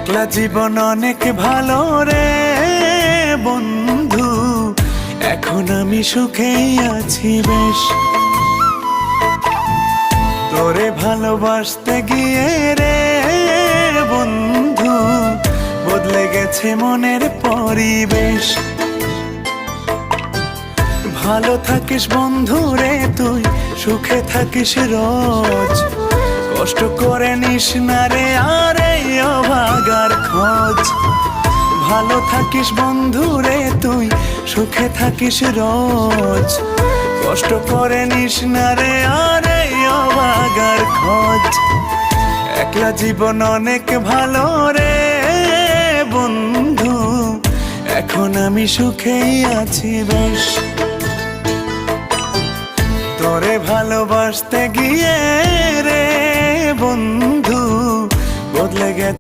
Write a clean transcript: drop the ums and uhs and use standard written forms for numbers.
একলা জীবন অনেক ভালো রে বন্ধু, এখন আমি সুখেই আছি বেশ। তোরে ভালোবাসতে গিয়ে রে বন্ধু, বদলে গেছে মনের পরিবেশ। ভালো থাকিস বন্ধু রে তুই, সুখে থাকিস রোজ, কষ্ট করে নিস না রে আর এই অভাগার খোঁজ। ভালো থাকিস বন্ধু রে তুই, সুখে থাকিস রোজ, কষ্ট করে নিস না রে আর এই অভাগার খোঁজ। একলা জীবন অনেক ভালো রে বন্ধু, এখন আমি সুখেই আছি বেশ। তোরে ভালোবাসতে গিয়ে রে বন্ধু, বদলে গেছে